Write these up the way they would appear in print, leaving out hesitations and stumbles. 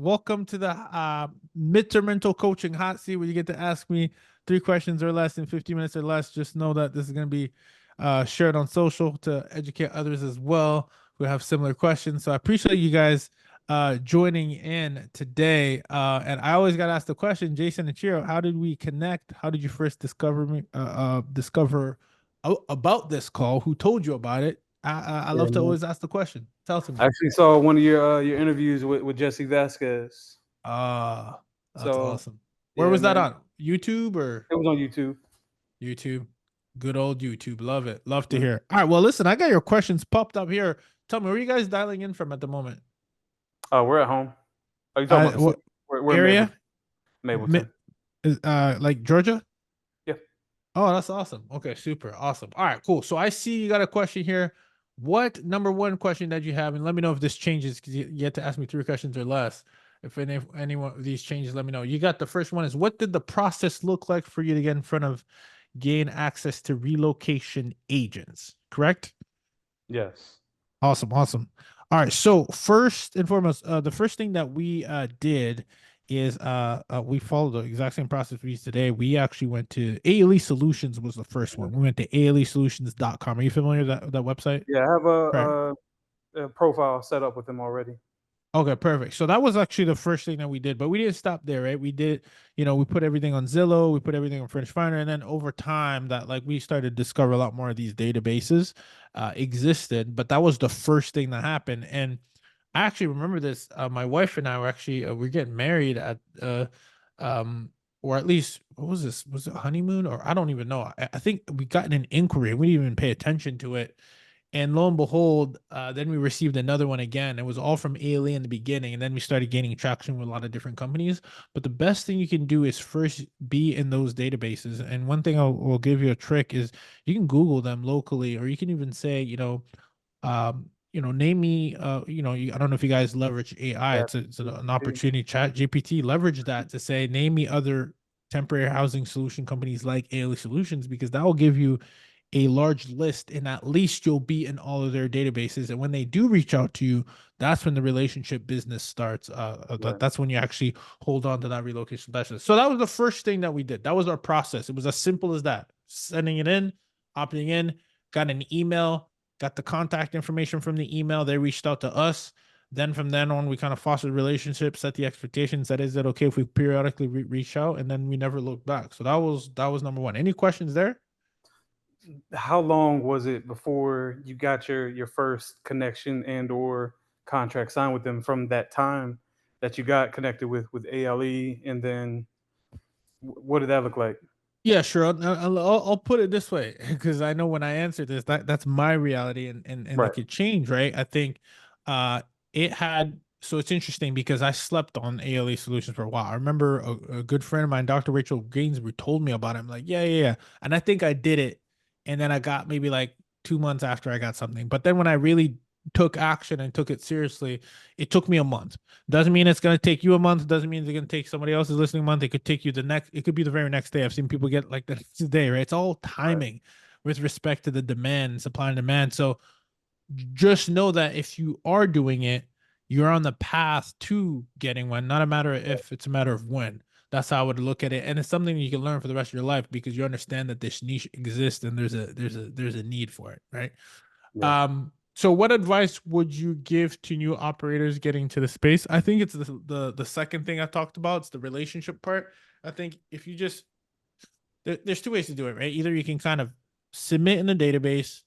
Welcome to the midterm mental coaching hot seat where you get to ask me 3 questions or less in 50 minutes or less. Just know that this is going to be shared on social to educate others as well who have similar questions. So I appreciate you guys joining in today. And I always got to ask the question, Jason and Chiro, how did we connect? How did you first discover me? Discover about this call? Who told you about it? I Yeah, love to man. always ask the question. Tell it to I me. actually saw one of your interviews with Jesse Vasquez. Ah, that's So awesome. Where yeah, was that man, on? YouTube or it was on YouTube. YouTube? Good old YouTube. Love it. Love to Mhm. hear it. All right. Well, listen, I got your questions popped up here. Tell me, where are you guys dialing in from at the moment? We're at home. Are you talking about the city? What We're in area? Mi- Mableton. like Georgia? Yeah. Oh, that's awesome. Okay, super awesome. All right, cool. So I see you got a question here. What number one question that you have, and let me know if this changes because you have to ask me 3 questions or less. If any one of these changes, let me know. You got the first one is what did the process look like for you to get in front of gain access to relocation agents? Correct? Yes. Awesome, awesome. All right, so first and foremost, the first thing that we did is we followed the exact same process we used today. We actually went to ALE Solutions was the first one. We went to alesolutions.com. Are you familiar with that website? Yeah, I have Right. a profile set up with him already. Okay, perfect. So that was actually the first thing that we did, but we didn't stop there, right? We did, we put everything on Zillow, we put everything on Furnish Finder, and then over time, that like we started to discover a lot more of these databases existed. But that was the first thing that happened, and I actually remember this. My wife and I were actually we're getting married at um or at least what was this? Was it honeymoon or I don't even know. I think we got an inquiry and we didn't even pay attention to it. And lo and behold, then we received another one again. It was all from ALE in the beginning, and then we started gaining traction with a lot of different companies. But the best thing you can do is first be in those databases. And one thing will give you a trick is you can Google them locally, or you can even say, name me, I don't know if you guys leverage AI. Yeah. It's an opportunity. Chat GPT leverage that to say, name me other temporary housing solution companies like ALE Solutions, because that will give you a large list, and at least you'll be in all of their databases. And when they do reach out to you, that's when the relationship business starts. Right. That's when you actually hold on to that relocation specialist. So that was the first thing that we did. That was our process. It was as simple as that: sending it in, opting in, got an email, got the contact information from the email. They reached out to us. Then from then on, we kind of fostered relationships, set the expectations. That is it okay if we periodically reach out, and then we never look back. So that was number one. Any questions there? How long was it before you got your first connection and or contract signed with them from that time that you got connected with ALE, and then what did that look like? Yeah, sure. I'll put it this way because I know when I answer this, that's my reality, and it Right. could change, right? I think uh it had so it's interesting because I slept on ALE Solutions for a while. I remember a good friend of mine, Dr. Rachel Gainsbury, told me about it. I'm like, yeah, yeah, yeah. And I think I did it. And then I got maybe like 2 months after I got something. But then when I really took action and took it seriously, it took me a month. Doesn't mean it's going to take you a month. Doesn't mean it's going to take somebody else's listening month. It could take you the next, it could be the very next day. I've seen people get like the next day, right? It's all Right. timing with respect to the demand, supply and demand. So just know that if you are doing it, you're on the path to getting one, not a matter of if, it's a matter of when. That's how I would look at it. And it's something you can learn for the rest of your life because you understand that this niche exists and there's a need for it, right? Yeah. So what advice would you give to new operators getting to the space? I think it's the second thing I talked about. It's the relationship part. I think if you just there's 2 ways to do it, right? Either you can kind of submit in a database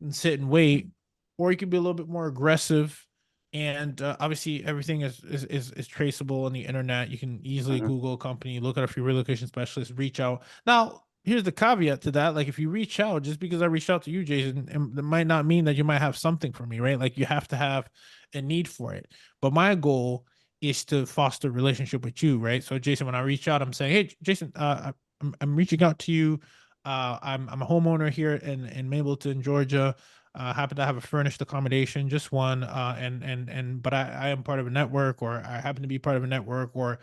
and sit and wait, or you can be a little bit more aggressive. And obviously, everything is traceable on the internet. You can easily Mhm. Google a company, look at a few relocation specialists, reach out. Now, here's the caveat to that: like, if you reach out, just because I reached out to you, Jason, it might not mean that you might have something for me, right? Like, you have to have a need for it. But my goal is to foster a relationship with you, right? So, Jason, when I reach out, I'm saying, hey, Jason, I'm reaching out to you. I'm a homeowner here in Mableton, Georgia. Happen to have a furnished accommodation, just one, but I am part of a network, or I happen to be part of a network, or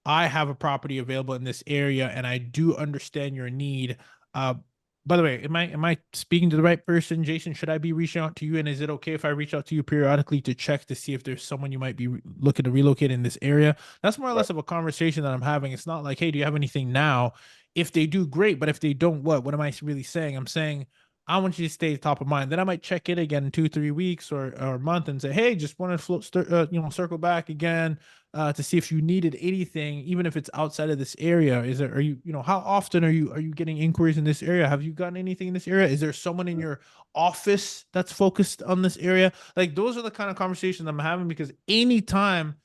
I have a property available in this area, and I do understand your need. Uh, By the way, am I speaking to the right person, Jason? Should I be reaching out to you? And is it okay if I reach out to you periodically to check to see if there's someone you might be looking to relocate in this area? That's more or Right. less of a conversation that I'm having. It's not like, hey, do you have anything now? If they do, great. But if they don't, what? What am I really saying? I'm saying I want you to stay top of mind. Then I might check in again in 2, 3 weeks or a month and say, hey, just want to circle back again to see if you needed anything, even if it's outside of this area. Is there, are you, how often are you getting inquiries in this area? Have you gotten anything in this area? Is there someone in your office that's focused on this area? Like those are the kind of conversations I'm having because anytime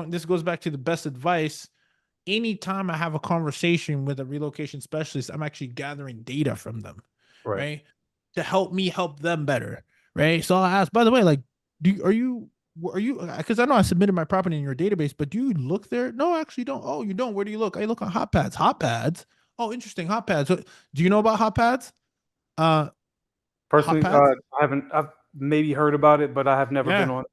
this goes back to the best advice. Anytime I have a conversation with a relocation specialist, I'm actually gathering data from them, Right. right? To help me help them better, right? So I'll ask, by the way, like, are you, because I know I submitted my property in your database, but do you look there? No, I actually don't. Oh, you don't. Where do you look? I look on hot pads. Hot pads. Oh, interesting. Hot pads. So, do you know about hot pads? Uh, hot Personally, pads? I've maybe heard about it, but I have never been Yeah. on.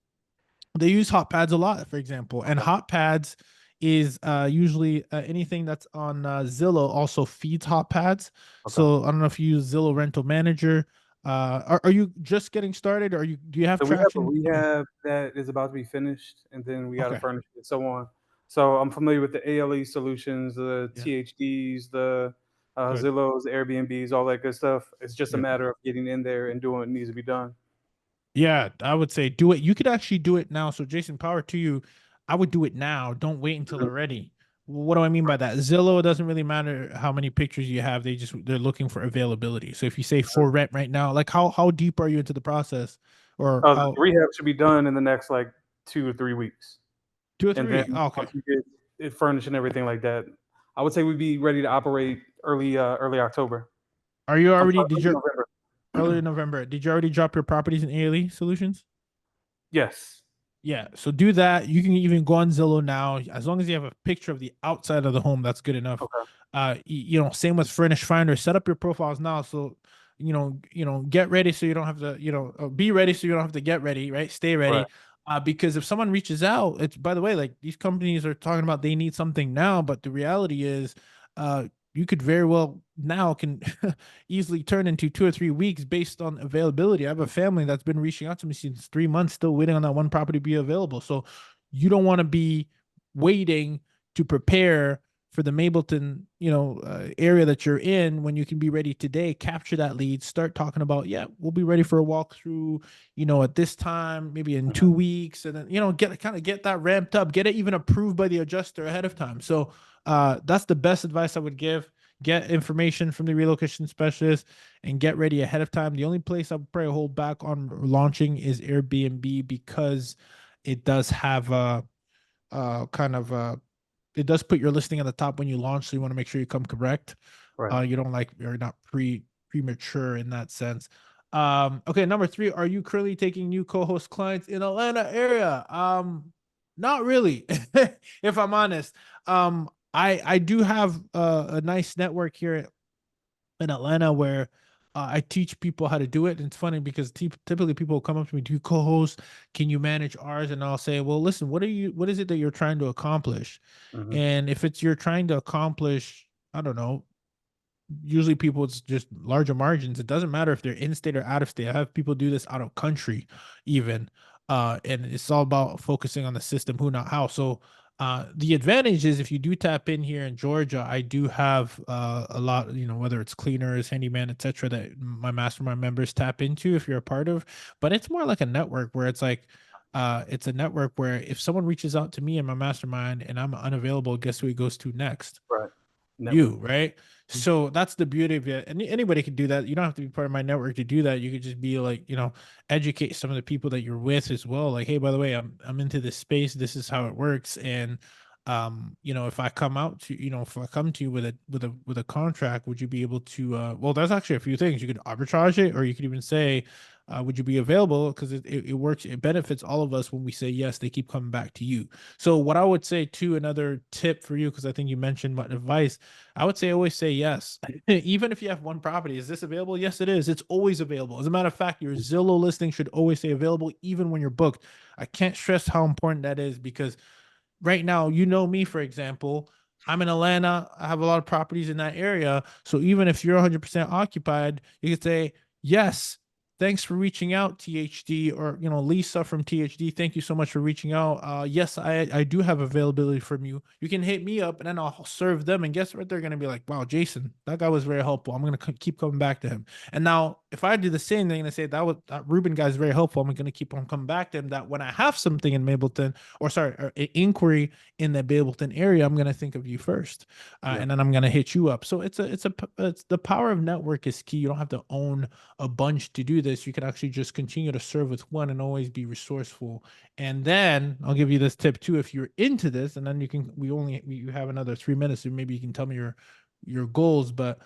They use hot pads a lot, for example, and Okay. hot pads is usually anything that's on Zillow also feeds hot pads. Okay. So I don't know if you use Zillow Rental Manager. Are you just getting started, or do you have So we have a traction? Yeah. rehab that is about to be finished, and then we got to Okay. furnish it and so on. So I'm familiar with the ALE solutions, the Yeah. THDs, the Good. Zillows, Airbnbs, all that good stuff. It's just a Yeah. matter of getting in there and doing what needs to be done. Yeah, I would say do it. You could actually do it now. So Jason, power to you. I would do it now. Don't wait until Mhm. they're ready. What do I mean by that? Zillow, it doesn't really matter how many pictures you have. They're looking for availability. So if you say for rent right now, like how deep are you into the process? Or The how rehab should be done in the next like 2 or 3 weeks, two or and three? then Oh, okay. once we get it furnished and everything like that, I would say we'd be ready to operate early October. Are you I'm already sorry, did early your early November. November? Did you already drop your properties in ALE Solutions? Yes. Yeah, so do that. You can even go on Zillow now, as long as you have a picture of the outside of the home. That's good enough. Okay. Same with Furnish Finder. Set up your profiles now, so get ready so you don't have to, be ready so you don't have to get ready, right? Stay Right. ready. Because if someone reaches out, it's by the way, like these companies are talking about they need something now, but the reality is, you could very well now can easily turn into 2 or 3 weeks based on availability. I have a family that's been reaching out to me since 3 months, still waiting on that one property to be available. So you don't want to be waiting to prepare for the Mableton, area that you're in when you can be ready today. Capture that lead. Start talking about, yeah, we'll be ready for a walkthrough, at this time, maybe in Mhm. 2 weeks, and then get that ramped up, get it even approved by the adjuster ahead of time. So that's the best advice I would give. Get information from the relocation specialist and get ready ahead of time. The only place I would probably hold back on launching is Airbnb because it does have kind of it does put your listing at the top when you launch, so you want to make sure you come correct. Right. You don't like you're not premature in that sense. Okay, number three, are you currently taking new co-host clients in Atlanta area? Not really, if I'm honest. I do have a nice network here in Atlanta where I teach people how to do it. And it's funny because typically people come up to me, do you co-host? Can you manage ours? And I'll say, well, listen, what is it that you're trying to accomplish? Mhm. And if it's you're trying to accomplish, I don't know, usually people it's just larger margins. It doesn't matter if they're in state or out of state. I have people do this out of country even. And it's all about focusing on the system, who not how. So the advantage is if you do tap in here in Georgia, I do have a lot, whether it's cleaners, handyman, etc., that my mastermind members tap into if you're a part of. But it's more like a network where it's a network where if someone reaches out to me in my mastermind and I'm unavailable, guess who he goes to next? Right. Network. You, right? Mhm. So that's the beauty of it. And anybody can do that. You don't have to be part of my network to do that. You could just be like, educate some of the people that you're with as well. Like, hey, by the way, I'm into this space. This is how it works. And if I come out to, if I come to you with a contract, would you be able to well, there's actually a few things. You could arbitrage it, or you could even say, would you be available? Because it works, it benefits all of us when we say yes, they keep coming back to you. So what I would say too, another tip for you, because I think you mentioned what advice, I would say always say yes. Even if you have one property, is this available? Yes, it is. It's always available. As a matter of fact, your Zillow listing should always say available, even when you're booked. I can't stress how important that is because right now, me, for example. I'm in Atlanta. I have a lot of properties in that area. So even if you're 100% occupied, you could say, yes, thanks for reaching out, THD, or, Lisa from THD. Thank you so much for reaching out. Yes, I do have availability from you. You can hit me up and then I'll serve them. And guess what? They're going to be like, wow, Jason, that guy was very helpful. I'm going to keep coming back to him. And now if I do the same, they're going to say that Ruben guy is very helpful. I'm going to keep on coming back to him, that when I have something in Mableton, or sorry, or an inquiry in the Mableton area, I'm going to think of you first, Yeah. and then I'm going to hit you up. So it's the power of network is key. You don't have to own a bunch to do this. You can actually just continue to serve with one and always be resourceful. And then I'll give you this tip too, if you're into this, and then you have another 3 minutes, so maybe you can tell me your goals. But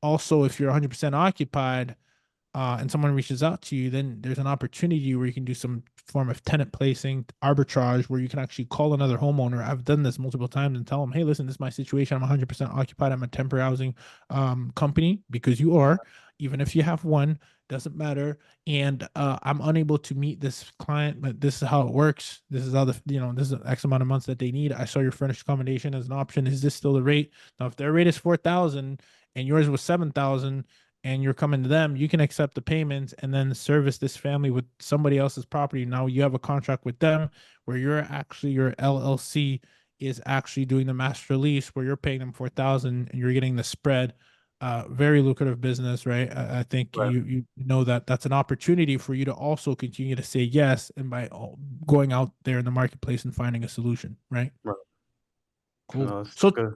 also, if you're 100% occupied, and someone reaches out to you, then there's an opportunity where you can do some form of tenant placing, arbitrage, where you can actually call another homeowner. I've done this multiple times and tell them, hey, listen, this is my situation. I'm 100% occupied. I'm a temporary housing company, because you are, even if you have one, doesn't matter. And I'm unable to meet this client, but this is how it works. This is how this is X amount of months that they need. I saw your furnished accommodation as an option. Is this still the rate? Now, if their rate is 4,000 and yours was 7,000, and you're coming to them, you can accept the payments and then service this family with somebody else's property. Now you have a contract with them where your LLC is actually doing the master lease, where you're paying them 4,000 and you're getting the spread. Very lucrative business, right? I think Right. you know that that's an opportunity for you to also continue to say yes, and by going out there in the marketplace and finding a solution, right? Right. Cool. No, that's So good.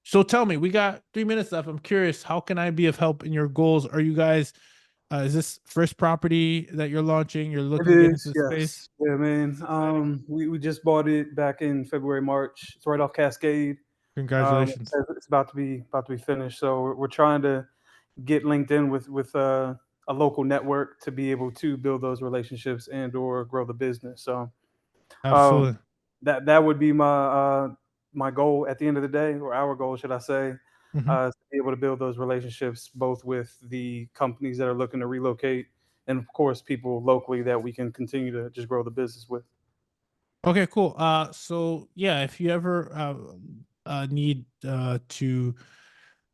so tell me, we got 3 minutes left. I'm curious, how can I be of help in your goals? Are you guys, is this first property that you're launching? You're It looking to get into is, the space? yes. Yeah, man. We just bought it back in February, March. It's right off Cascade. Congratulations. It's about to be finished. So we're trying to get linked in with a local network to be able to build those relationships and or grow the business. So um, Absolutely. that would be my goal at the end of the day, or our goal, should I say, Hmm. is to be able to build those relationships both with the companies that are looking to relocate, and of course people locally that we can continue to just grow the business with. Okay, cool. So yeah, if you ever need to,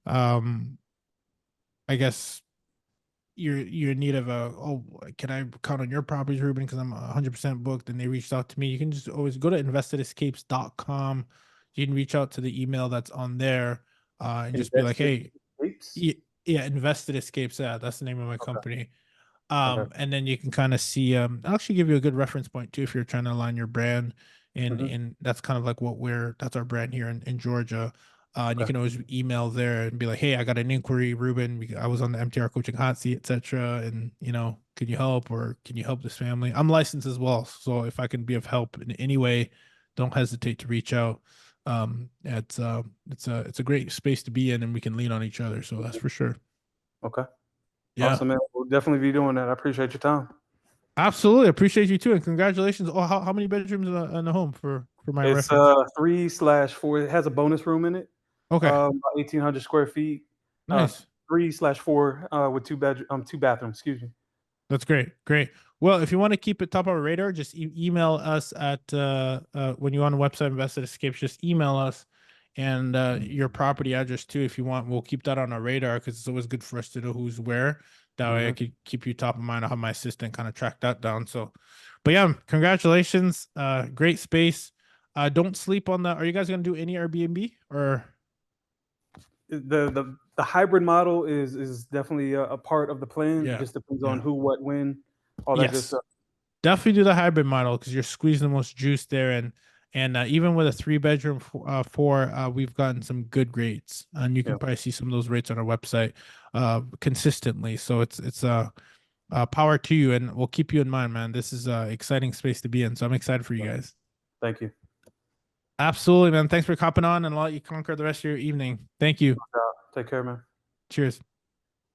um, I guess you're in need of can I count on your properties, Ruben? Because I'm 100% booked, and they reached out to me. You can just always go to investedescapes.com. You can reach out to the email that's on there, and just be like, Invested hey, Escapes. yeah, Invested Escapes. Yeah, that's the name of my Okay. company. Okay. And then you can kind of see, I'll actually give you a good reference point too if you're trying to align your brand. Hmm. And that's kind of like that's our brand here in Georgia. And you Okay. can always email there and be like, hey, I got an inquiry, Ruben. I was on the MTR coaching hot seat, etc. And can you help, or can you help this family? I'm licensed as well, so if I can be of help in any way, don't hesitate to reach out. It's a great space to be in, and we can lean on each other. So that's Mhm. for sure. Okay. Yeah. Awesome, man. We'll definitely be doing that. I appreciate your time. Absolutely. Appreciate you too. And congratulations. Oh, how many bedrooms in the home for my It's reference? 3/4. It has a bonus room in it. Okay. About 1,800 square feet. Uh, Nice. 3/4 with two bathrooms. Excuse me. That's great. Great. Well, if you want to keep it top of our radar, just email us at when you're on the website Invested Escapes, just email us and your property address too if you want. We'll keep that on our radar because it's always good for us to know who's where. That way I Hmm. could keep you top of mind. I'll have my assistant kind of track that down. So, but yeah, congratulations. Great space. Don't sleep on the, are you guys gonna do any Airbnb or The hybrid model is definitely a part of the plan. yeah. Just depends on Yeah. who, what, when, all that good Yes. stuff. Definitely do the hybrid model because you're squeezing the most juice there, and even with a 3 bedroom four, we've gotten some good rates, and you Yeah. can probably see some of those rates on our website consistently. So it's power to you, and we'll keep you in mind, man. This is a exciting space to be in, so I'm excited for you guys. Thank you. Absolutely, man. Thanks for copping on, and I'll let you conquer the rest of your evening. Thank you. Take care, man. Cheers.